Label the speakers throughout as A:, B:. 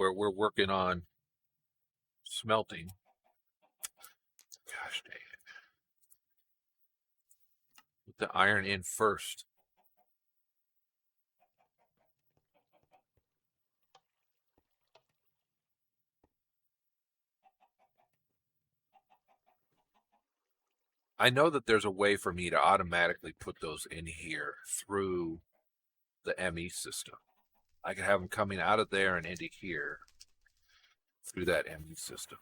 A: where we're working on smelting. Gosh dang it. Put the iron in first. I know that there's a way for me to automatically put those in here through the ME system. I can have them coming out of there and into here through that ME system.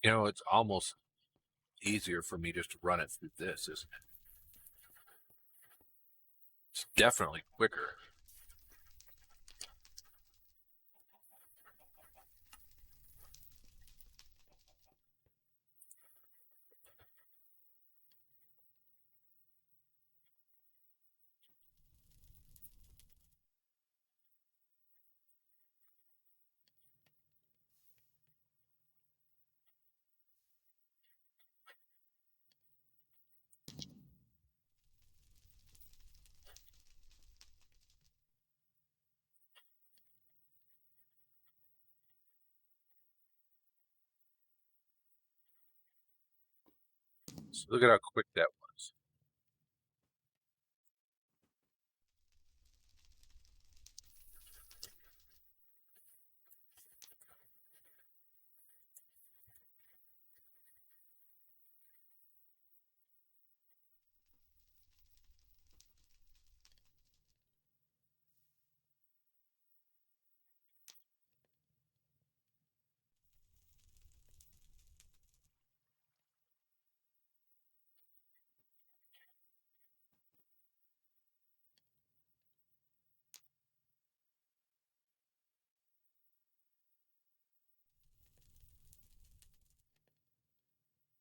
A: You know, it's almost easier for me just to run it through this, isn't it? It's definitely quicker. So look at how quick that was.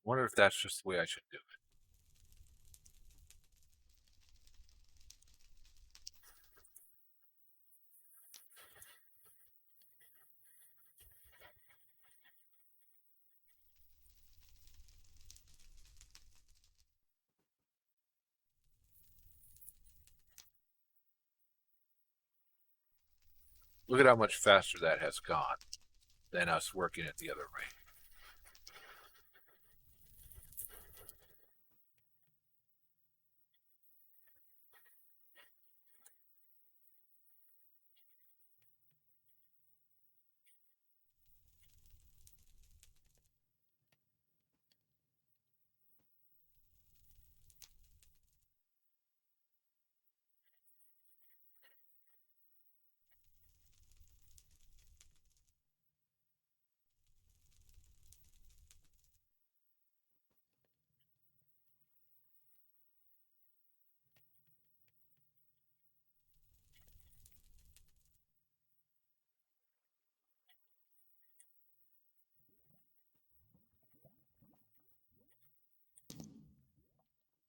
A: I wonder if that's just the way I should do it. Look at how much faster that has gone than us working it the other way.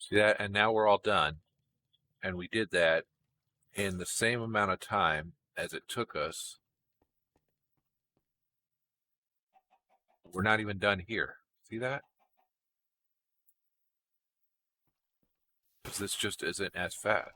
A: See that? And now we're all done. And we did that in the same amount of time as it took us. We're not even done here. See that? Because this just isn't as fast.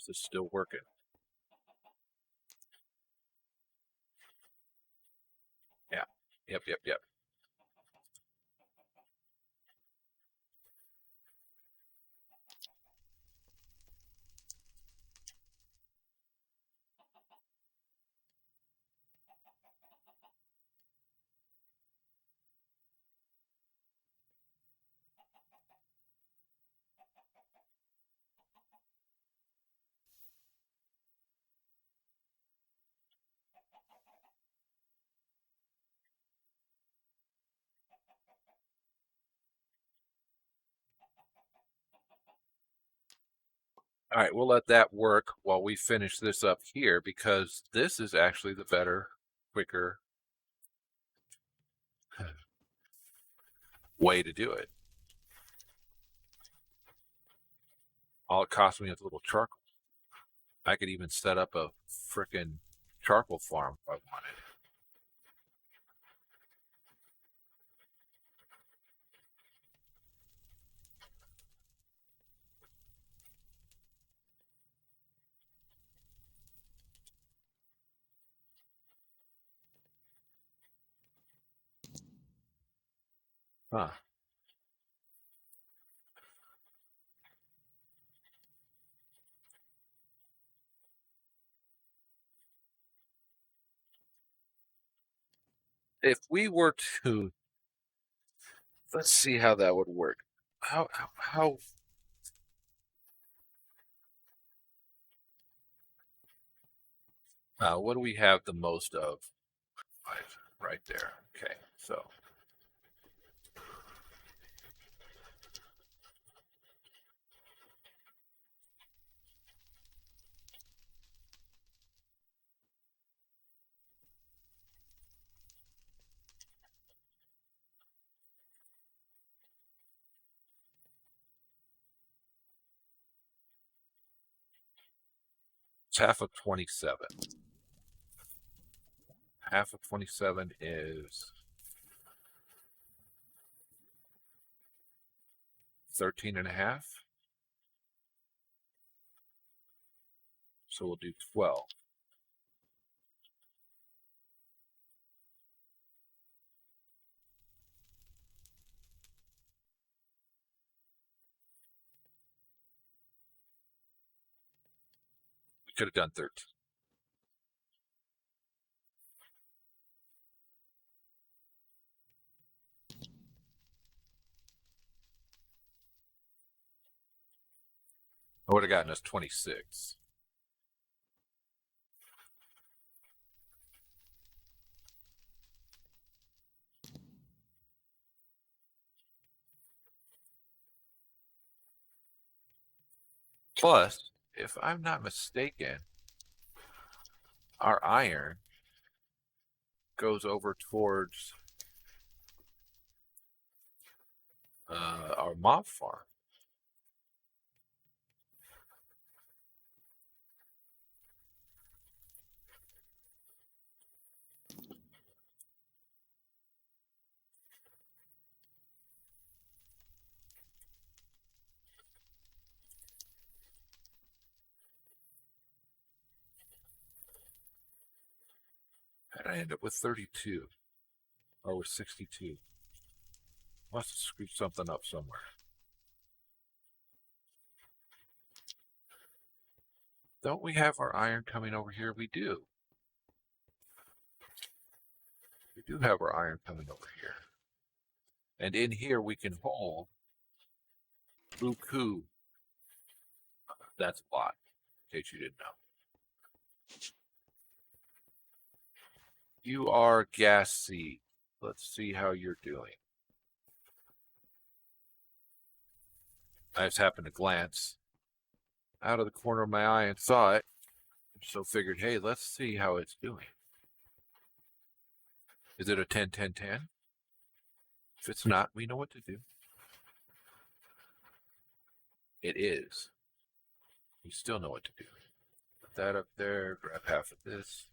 A: This is still working. Yeah. Yep. All right, we'll let that work while we finish this up here, because this is actually the better, quicker way to do it. All it cost me is a little charcoal. I could even set up a frickin' charcoal farm if I wanted. Huh. If we were to, let's see how that would work. How what do we have the most of? Right there. Okay, so it's half of 27. Half of 27 is 13 and a half. So we'll do 12. We could have done 13. I would have gotten us 26. Plus, if I'm not mistaken, our iron goes over towards our mob farm. How did I end up with 32? Or with 62? Must have screwed something up somewhere. Don't we have our iron coming over here? We do. We do have our iron coming over here. And in here we can hold buku. That's a lot, in case you didn't know. You are gassy. Let's see how you're doing. I just happened to glance out of the corner of my eye and saw it. So figured, hey, let's see how it's doing. Is it a 10-10-10? If it's not, we know what to do. It is. We still know what to do. Put that up there, grab half of this.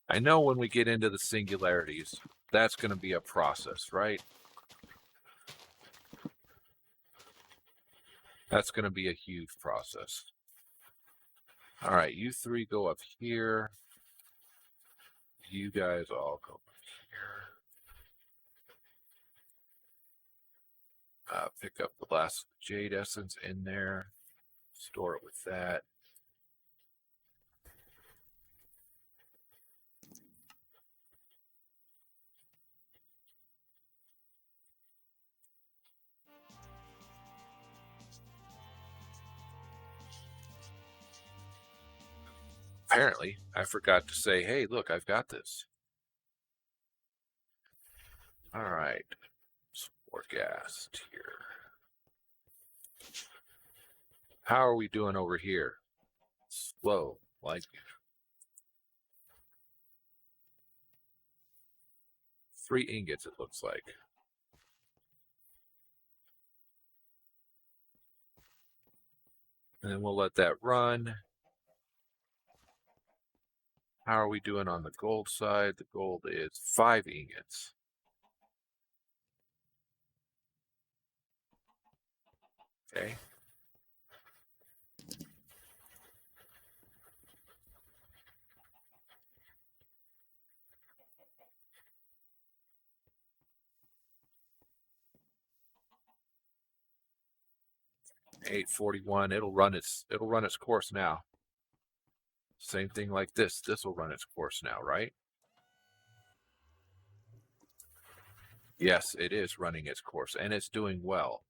A: I know when we get into the singularities, that's going to be a process, right? That's going to be a huge process. All right, you three go up here. You guys all go up here. Pick up the last jade essence in there. Store it with that. Apparently, I forgot to say, hey, look, I've got this. All right. Some more gas here. How are we doing over here? Slow, like 3 ingots, it looks like. And then we'll let that run. How are we doing on the gold side? The gold is 5 ingots. Okay. $8.41. It'll run its course now. Same thing like this. This will run its course now, right? Yes, it is running its course, and it's doing well.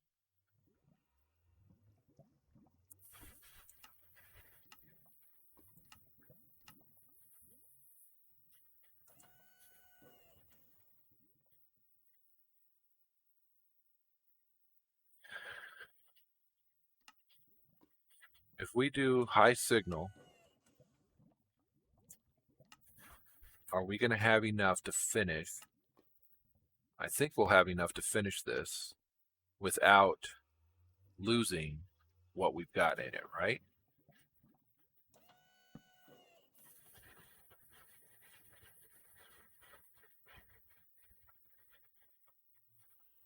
A: If we do high signal, are we going to have enough to finish? I think we'll have enough to finish this without losing what we've got in it, right?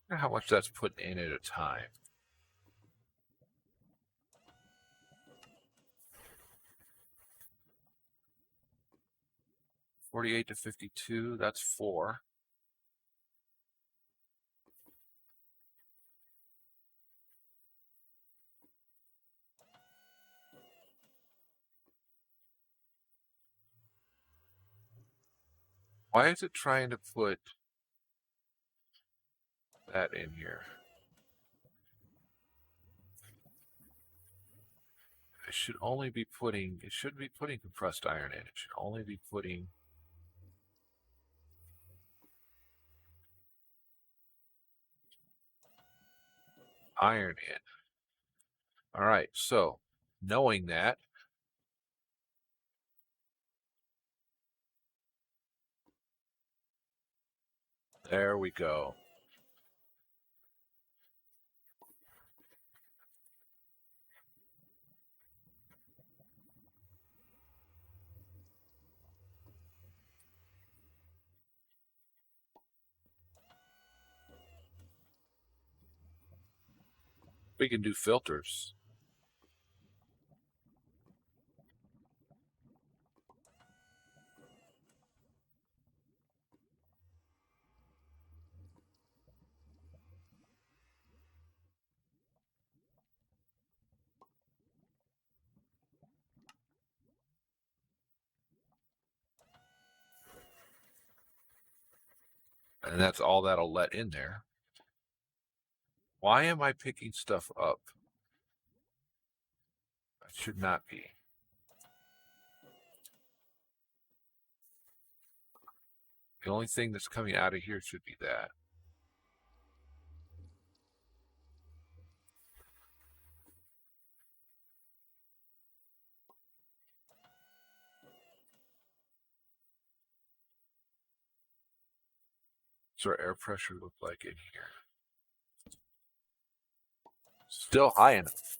A: How much that's put in at a time. $48 to $52, that's 4. Why is it trying to put that in here? It should only be putting, it shouldn't be putting compressed iron in. It should only be putting iron in. All right, so knowing that, there we go. We can do filters. And that's all that'll let in there. Why am I picking stuff up? It should not be. The only thing that's coming out of here should be that. What's our air pressure look like in here? Still high enough.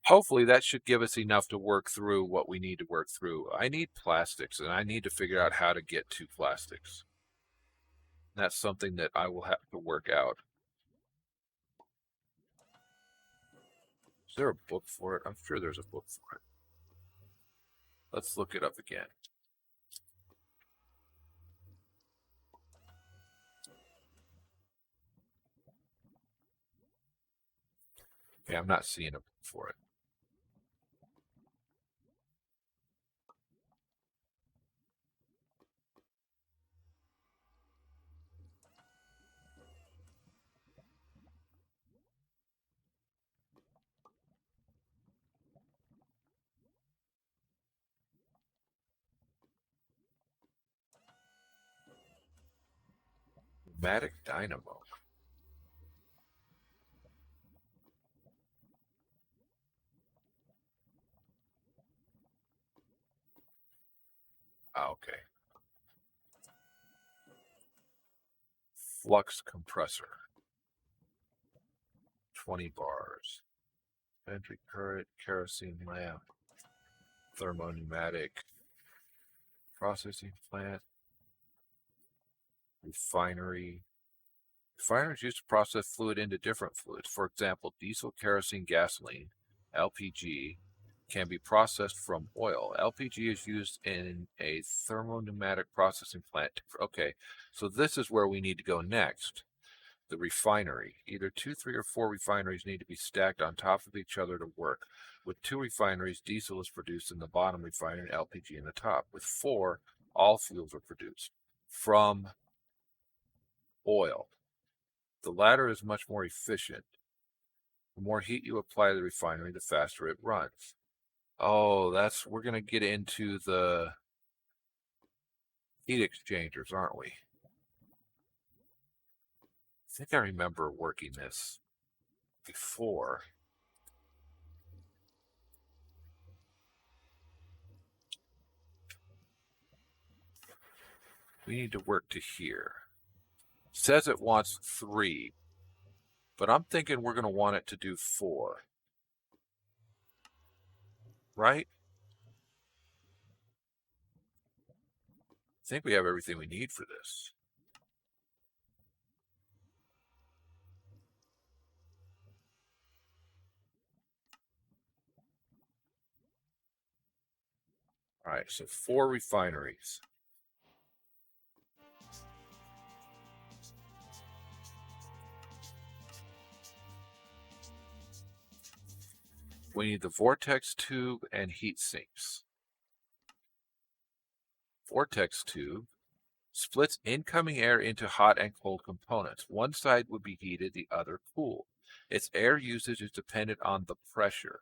A: Hopefully that should give us enough to work through what we need to work through. I need plastics, and I need to figure out how to get to plastics. That's something that I will have to work out. Is there a book for it? I'm sure there's a book for it. Let's look it up again. Okay, I'm not seeing a book for it. Pneumatic dynamo. Okay. Flux compressor. 20 bars. Entry current, kerosene lamp. Thermopneumatic. Processing plant. Refinery. Refineries use to process fluid into different fluids. For example, diesel, kerosene, gasoline, LPG, can be processed from oil. LPG is used in a thermopneumatic processing plant. Okay, so this is where we need to go next. The refinery. Either 2, 3, or 4 refineries need to be stacked on top of each other to work. With 2 refineries, diesel is produced in the bottom refinery and LPG in the top. With 4, all fuels are produced from oil. The latter is much more efficient. The more heat you apply to the refinery, the faster it runs. Oh, we're going to get into the heat exchangers, aren't we? I think I remember working this before. We need to work to here. It says it wants 3, but I'm thinking we're going to want it to do 4. Right? I think we have everything we need for this. All right, so 4 refineries. We need the vortex tube and heat sinks. Vortex tube splits incoming air into hot and cold components. One side would be heated, the other cooled. Its air usage is dependent on the pressure.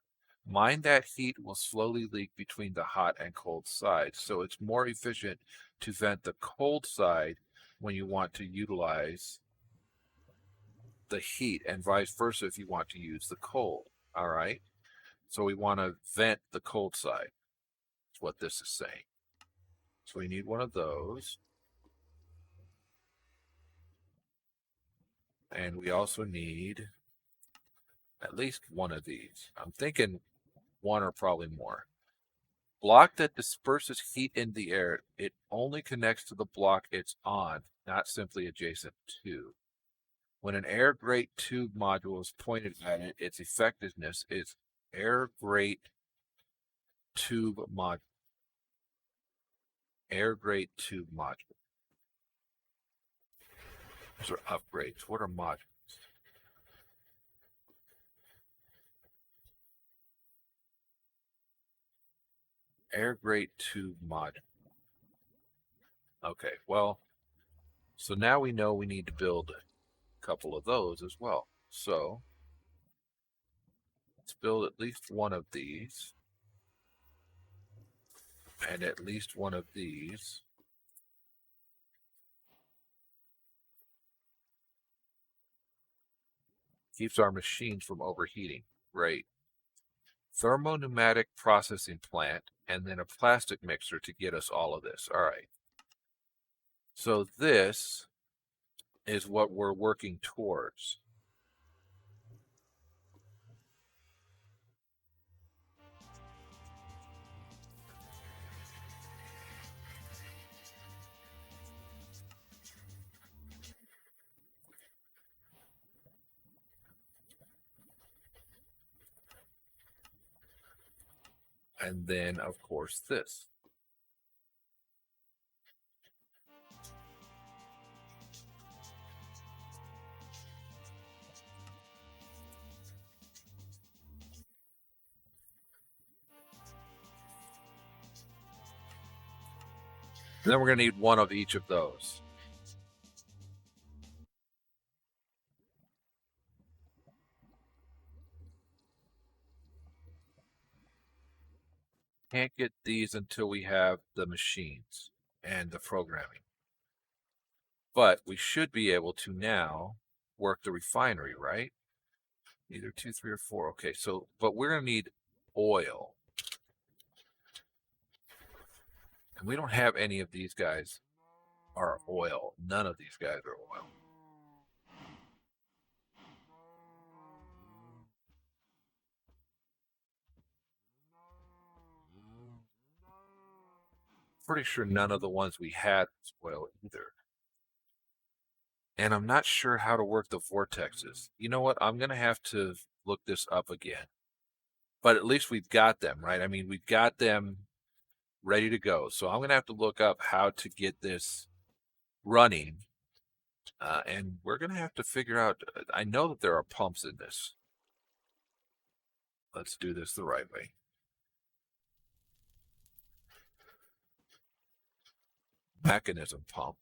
A: Mind that heat will slowly leak between the hot and cold sides, so it's more efficient to vent the cold side when you want to utilize the heat, and vice versa if you want to use the cold. All right? So we want to vent the cold side. That's what this is saying. So we need one of those. And we also need at least one of these. I'm thinking 1 or probably more. Block that disperses heat in the air. It only connects to the block it's on, not simply adjacent to. When an air grate tube module is pointed at it, its effectiveness is air grate tube module. Air grate tube module. Those are upgrades. What are modules? Air grate tube module. Okay, well, so now we know we need to build a couple of those as well. So let's build at least one of these. And at least one of these. Keeps our machines from overheating. Great. Thermopneumatic processing plant, and then a plastic mixer to get us all of this. All right. So this is what we're working towards. And then, of course, this. And then we're going to need one of each of those. Can't get these until we have the machines and the programming. But we should be able to now work the refinery, right? Either 2, 3, or 4. Okay, so, but we're going to need oil. And we don't have any of these guys are oil. None of these guys are oil. Pretty sure none of the ones we had was oil either. And I'm not sure how to work the vortexes. You know what? I'm going to have to look this up again. But at least we've got them, right? I mean, we've got them ready to go. So I'm going to have to look up how to get this running. And we're going to have to figure out, I know that there are pumps in this. Let's do this the right way. Mechanism pump.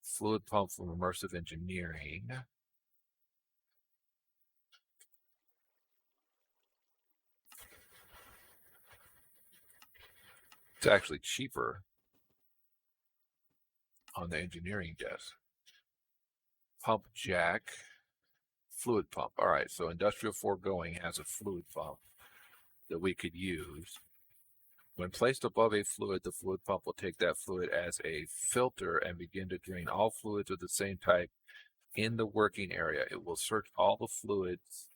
A: Fluid pump from immersive engineering. It's actually cheaper on the engineering desk. Pump jack. Fluid pump. All right, so industrial foregoing has a fluid pump that we could use. When placed above a fluid, the fluid pump will take that fluid as a filter and begin to drain all fluids of the same type in the working area. It will search all the fluids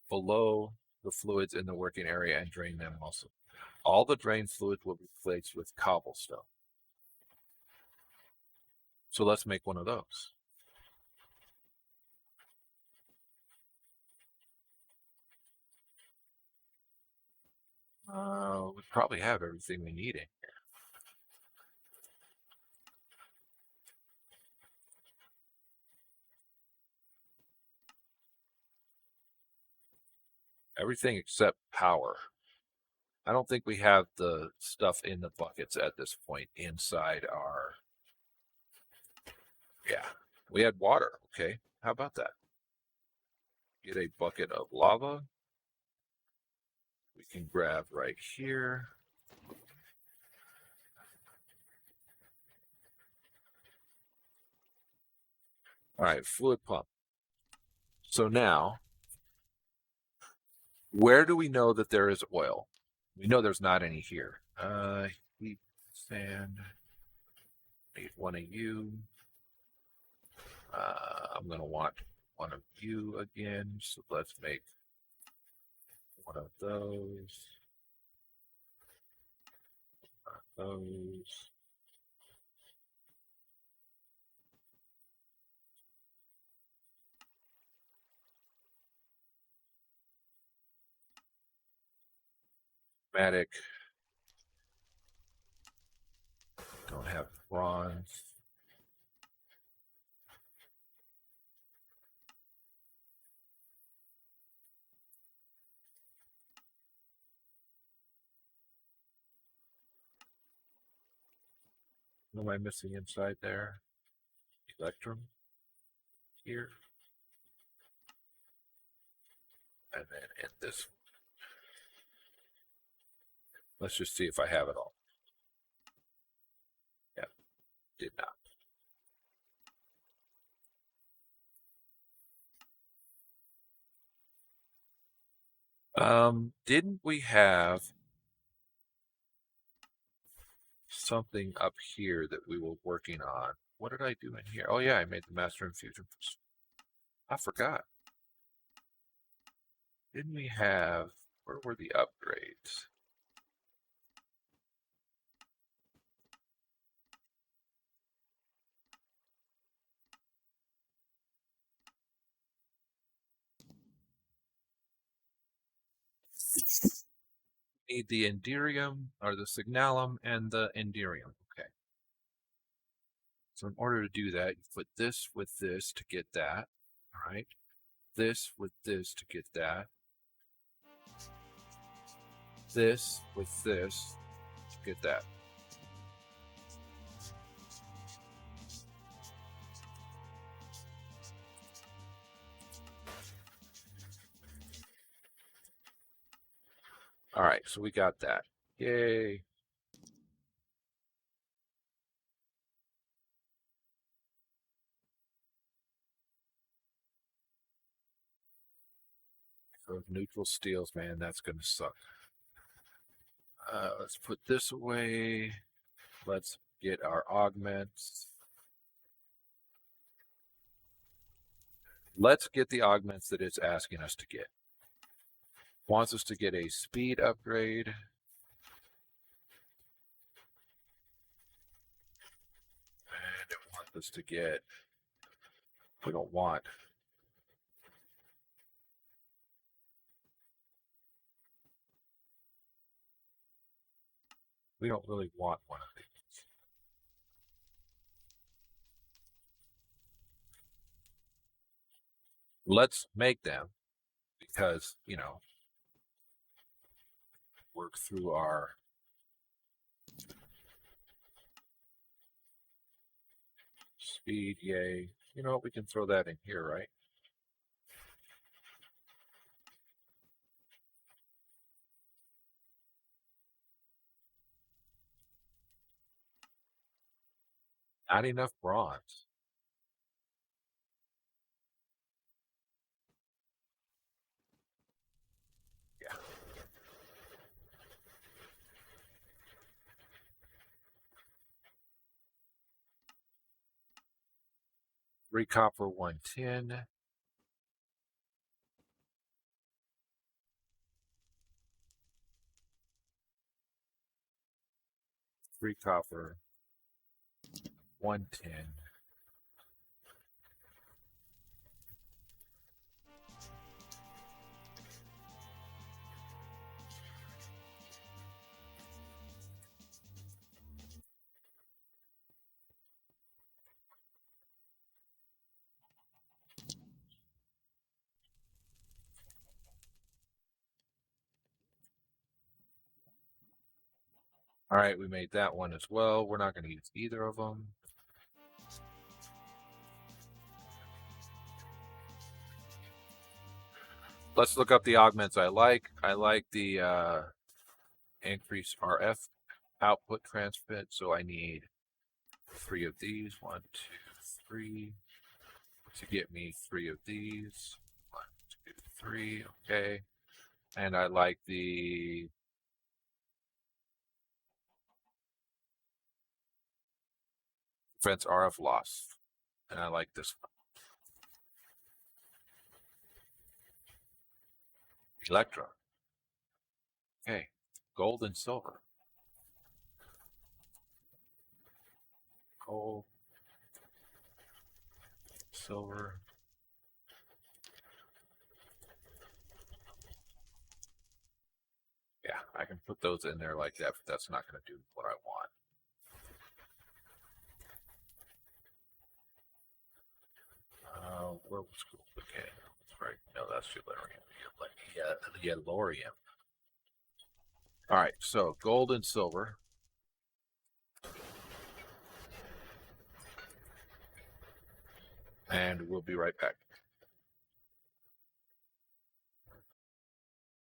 A: below the fluids in the working area and drain them also. All the drained fluids will be replaced with cobblestone. So let's make one of those. We probably have everything we need in here. Everything except power. I don't think we have the stuff in the buckets at this point inside our... Yeah, we had water. Okay, how about that? Get a bucket of lava. We can grab right here. All right, fluid pump. So now, where do we know that there is oil? We know there's not any here. Heat, sand. Need one of you. I'm going to want one of you again. So let's make one of those. Those. Pneumatic. Don't have bronze. What am I missing inside there? Electrum here. And then in this one. Let's just see if I have it all. Yeah, did not. Didn't we have something up here that we were working on? What did I do in here? Oh yeah, I made the master infusion. I forgot. Didn't we have, where were the upgrades? Need the enderium, or the signalum, and the enderium. Okay. So in order to do that, you put this with this to get that. All right. This with this to get that. This with this to get that. All right, so we got that. Yay. Those neutral steels, man, that's going to suck. Let's put this away. Let's get our augments. Let's get the augments that it's asking us to get. Wants us to get a speed upgrade. And it wants us to get, we don't want. We don't really want one of these. Let's make them because, you know, work through our speed, yay. You know, we can throw that in here, right? Not enough bronze. Yeah. Three copper, 110. Three copper, 110. All right, we made that one as well. We're not going to use either of them. Let's look up the augments I like. I like the increase RF output transmit, so I need 3 of these. 1, 2, 3. To get me 3 of these. 1, 2, 3. Okay. And I like the defense RF loss. And I like this one. Electron. Okay. Gold and silver. Gold. Silver. Yeah, I can put those in there like that, but that's not going to do what I want. Where was gold? Okay, that's right. No, that's Yellorium. Yellorium. All right, so gold and silver. And we'll be right back.